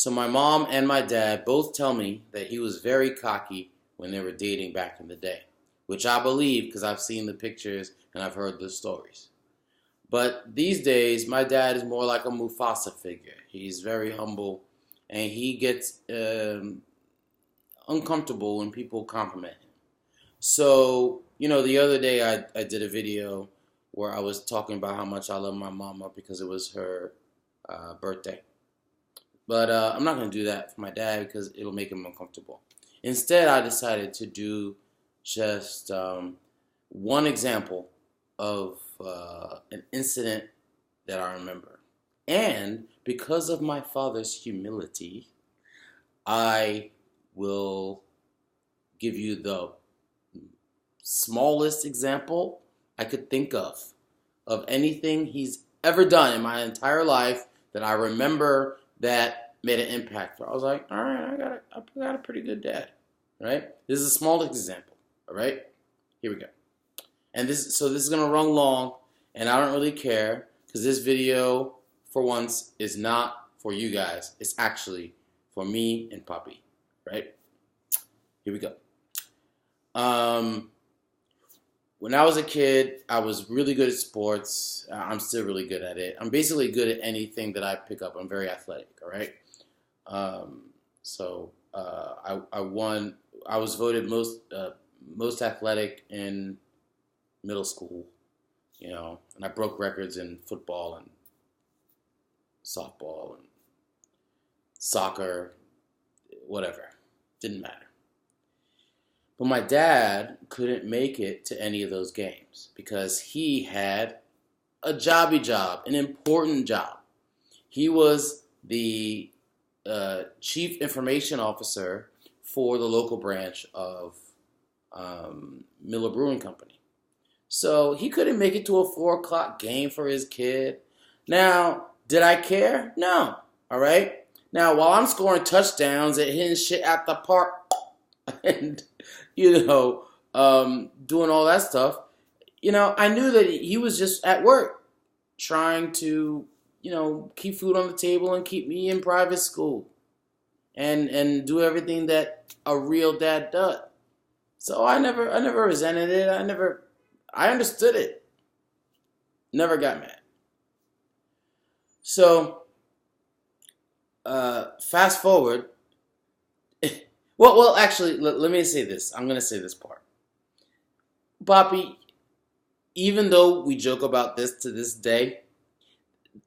So my mom and my dad both tell me that he was very cocky when they were dating back in the day, which I believe because I've seen the pictures and I've heard the stories. But these days, my dad is more like a Mufasa figure. He's very humble and he gets uncomfortable when people compliment him. So, the other day I did a video where I was talking about how much I love my mama because it was her birthday. But I'm not going to do that for my dad because it'll make him uncomfortable. Instead, I decided to do just one example of an incident that I remember. And because of my father's humility, I will give you the smallest example I could think of anything he's ever done in my entire life that I remember that made an impact. I was like, all right, I got a pretty good dad, right? This is a small example, all right? Here we go. And this is gonna run long, and I don't really care because this video, for once, is not for you guys. It's actually for me and Poppy, right? Here we go. When I was a kid, I was really good at sports. I'm still really good at it. I'm basically good at anything that I pick up. I'm very athletic, all right? I won. I was voted most athletic in middle school, and I broke records in football and softball and soccer, whatever. Didn't matter. But my dad couldn't make it to any of those games because he had a jobby job, an important job. He was the chief information officer for the local branch of Miller Brewing Company. So he couldn't make it to a 4 o'clock game for his kid. Now, did I care? No. All right? Now, while I'm scoring touchdowns and hitting shit at the park and, doing all that stuff, I knew that he was just at work trying to, keep food on the table and keep me in private school and do everything that a real dad does. So I never resented it. I understood it. Never got mad. So, fast forward. Well, actually, let me say this. I'm going to say this part. Poppy, even though we joke about this to this day,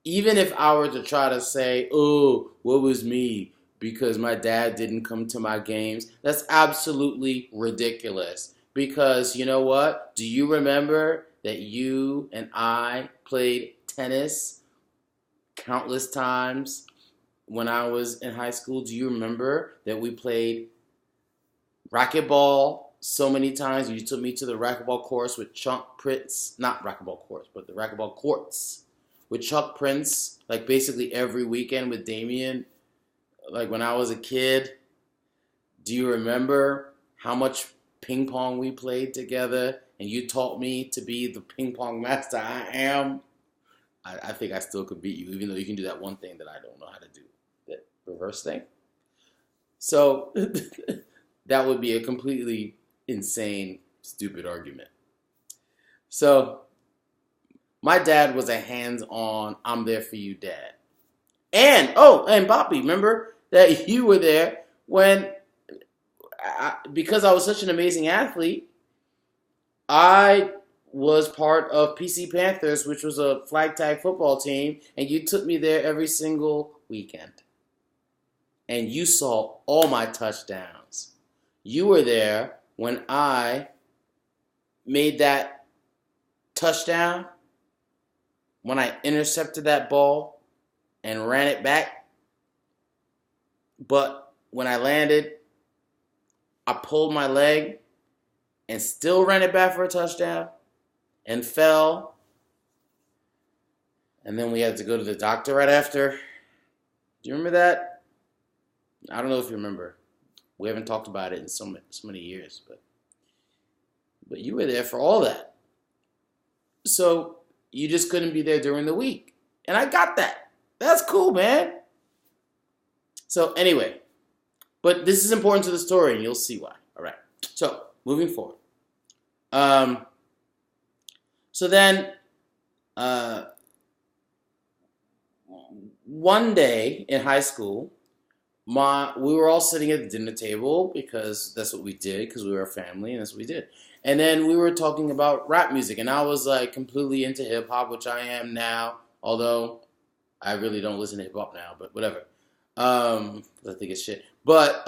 even if I were to try to say, oh, what was me because my dad didn't come to my games, that's absolutely ridiculous. Because you know what? Do you remember that you and I played tennis countless times when I was in high school? Do you remember that we played racquetball so many times? You took me to the racquetball course with Chuck Prince. Not racquetball course, but the racquetball courts with Chuck Prince, like basically every weekend with Damien, like when I was a kid. Do you remember how much ping pong we played together and you taught me to be the ping pong master I am? I think I still could beat you, even though you can do that one thing that I don't know how to do, that reverse thing. So that would be a completely insane, stupid argument. So my dad was a hands-on, I'm there for you dad. And Bobby, remember that you were there when, because I was such an amazing athlete, I was part of PC Panthers, which was a flag tag football team, and you took me there every single weekend. And you saw all my touchdowns. You were there when I made that touchdown, when I intercepted that ball and ran it back. But when I landed, I pulled my leg and still ran it back for a touchdown and fell. And then we had to go to the doctor right after. Do you remember that? I don't know if you remember. We haven't talked about it in so many years, but you were there for all that. So you just couldn't be there during the week. And I got that. That's cool, man. So anyway, but this is important to the story, and you'll see why. All right. So moving forward. Um, so then, uh, one day in high school, we were all sitting at the dinner table because that's what we did because we were a family and that's what we did. And then we were talking about rap music, and I was like completely into hip hop, which I am now. Although I really don't listen to hip hop now, but whatever. I think it's shit. But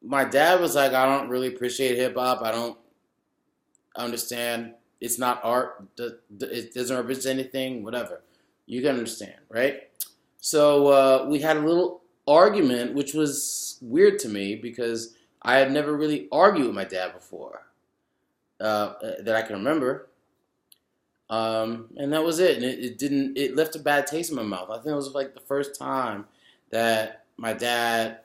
my dad was like, I don't really appreciate hip hop. I don't understand. It's not art. It doesn't represent anything. Whatever. You can understand, right? So we had a little argument, which was weird to me because I had never really argued with my dad before that I can remember. And that was it. And it left a bad taste in my mouth. I think it was like the first time that my dad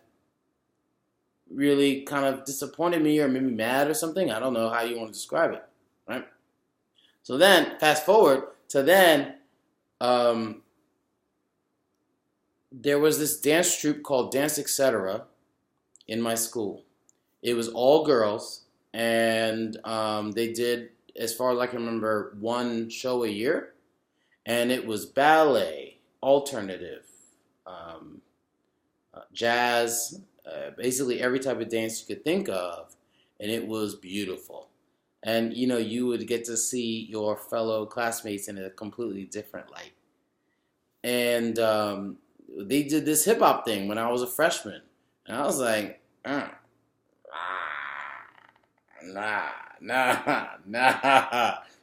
really kind of disappointed me or made me mad or something. I don't know how you want to describe it, right? So then, fast forward to then, there was this dance troupe called Dance Etc. in my school. It was all girls, and they did, as far as I can remember, one show a year, and it was ballet, alternative, jazz, basically every type of dance you could think of, and it was beautiful. And you would get to see your fellow classmates in a completely different light. And they did this hip hop thing when I was a freshman, and I was like, nah,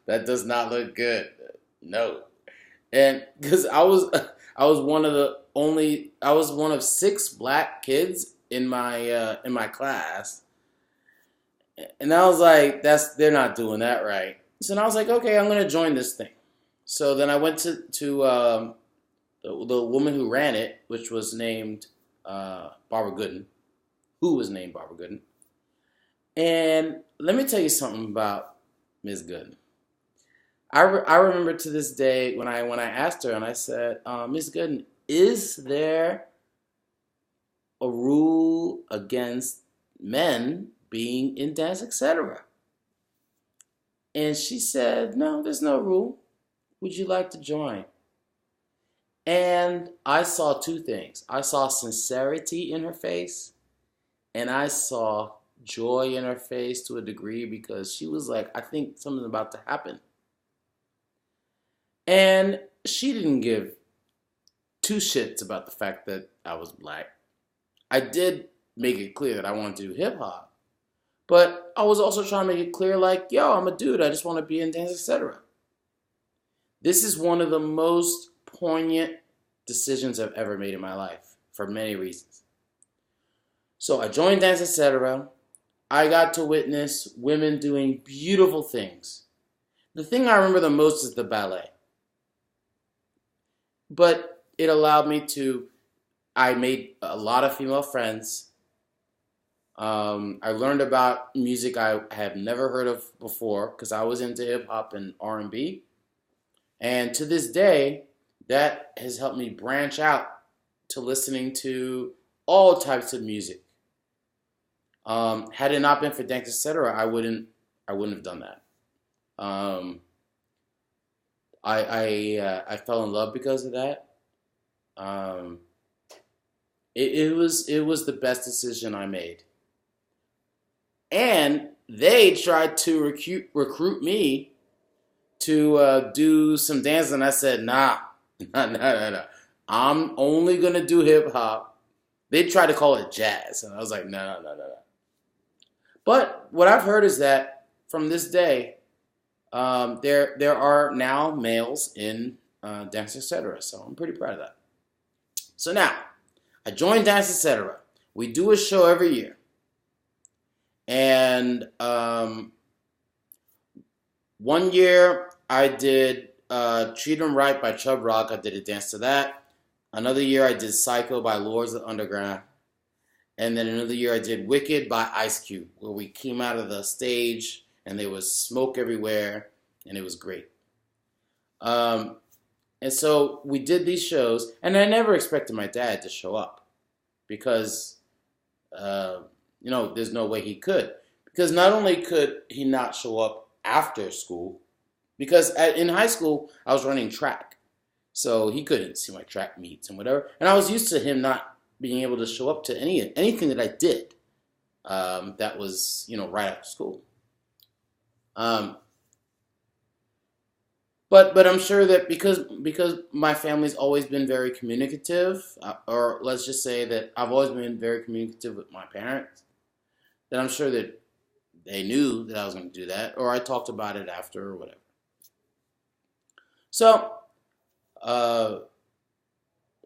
that does not look good. No, and because I was one of 6 black kids in my class, and I was like, they're not doing that right. So then I was like, okay, I'm gonna join this thing. So then I went to the woman who ran it, which was named Barbara Gooden, And let me tell you something about Ms. Gooden. I remember to this day when I asked her and I said, Ms. Gooden, is there a rule against men being in Dance Etc.? And she said, no, there's no rule. Would you like to join? And I saw 2 things. I saw sincerity in her face, and I saw joy in her face to a degree because she was like, I think something's about to happen. And she didn't give 2 shits about the fact that I was black. I did make it clear that I wanted to do hip hop, but I was also trying to make it clear, like, yo, I'm a dude. I just want to be in Dance Etc. This is one of the most poignant decisions I've ever made in my life for many reasons. So I joined Dance Etc. I got to witness women doing beautiful things. The thing I remember the most is the ballet. But it allowed me I made a lot of female friends. I learned about music I have never heard of before because I was into hip hop and R&B. And to this day, that has helped me branch out to listening to all types of music. Had it not been for Dance Etc., I wouldn't have done that. I fell in love because of that. It was the best decision I made. And they tried to recruit me to do some dance, and I said, nah. I'm only gonna do hip hop. They tried to call it jazz, and I was like, no. But what I've heard is that from this day, there are now males in Dance Etc. So I'm pretty proud of that. So now, I joined Dance Etc. We do a show every year. And one year I did Treat 'Em Right by Chubb Rock. I did a dance to that. Another year I did Psycho by Lords of the Underground. And then another year I did Wicked by Ice Cube, where we came out of the stage and there was smoke everywhere and it was great. And so we did these shows, and I never expected my dad to show up because, uh, there's no way he could. Because not only could he not show up after school, because in high school I was running track, so he couldn't see my track meets and whatever. And I was used to him not being able to show up to anything that I did that was right after school. Um, but I'm sure that because my family's always been very communicative, or let's just say that I've always been very communicative with my parents, that I'm sure that they knew that I was going to do that, or I talked about it after or whatever. So uh,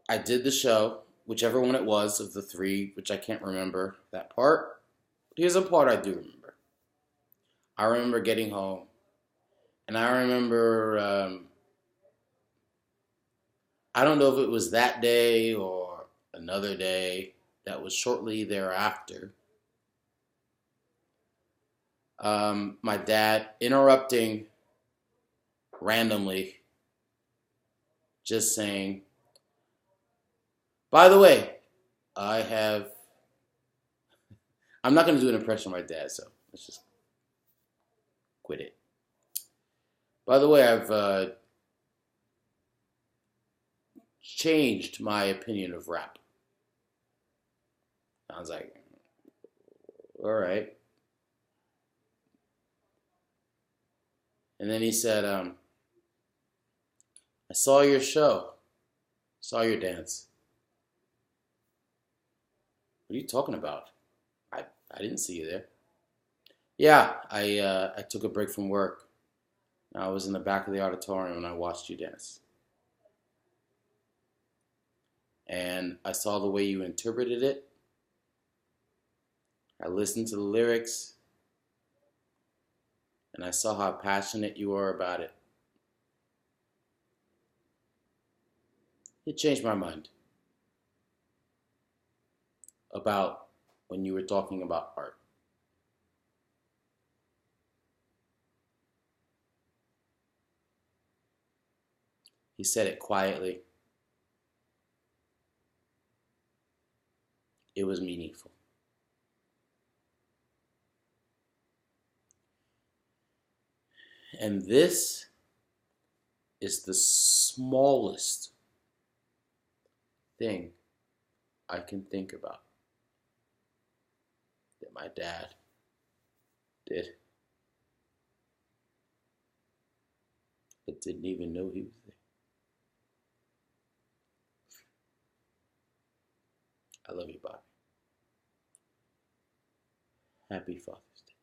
I did the show, whichever one it was of the three, which I can't remember that part. Here's a part I do remember. I remember getting home, and I remember, I don't know if it was that day or another day that was shortly thereafter, my dad interrupting randomly, just saying, by the way, I have, I'm not going to do an impression of my dad, so let's just quit it. By the way, I've changed my opinion of rap. I was like, all right. And then he said, I saw your show, saw your dance. What are you talking about? I didn't see you there. Yeah, I took a break from work. I was in the back of the auditorium and I watched you dance. And I saw the way you interpreted it. I listened to the lyrics and I saw how passionate you are about it. It changed my mind about when you were talking about art. He said it quietly. It was meaningful. And this is the smallest thing I can think about that my dad did. I didn't even know he was there. I love you, Bobby. Happy Father's Day.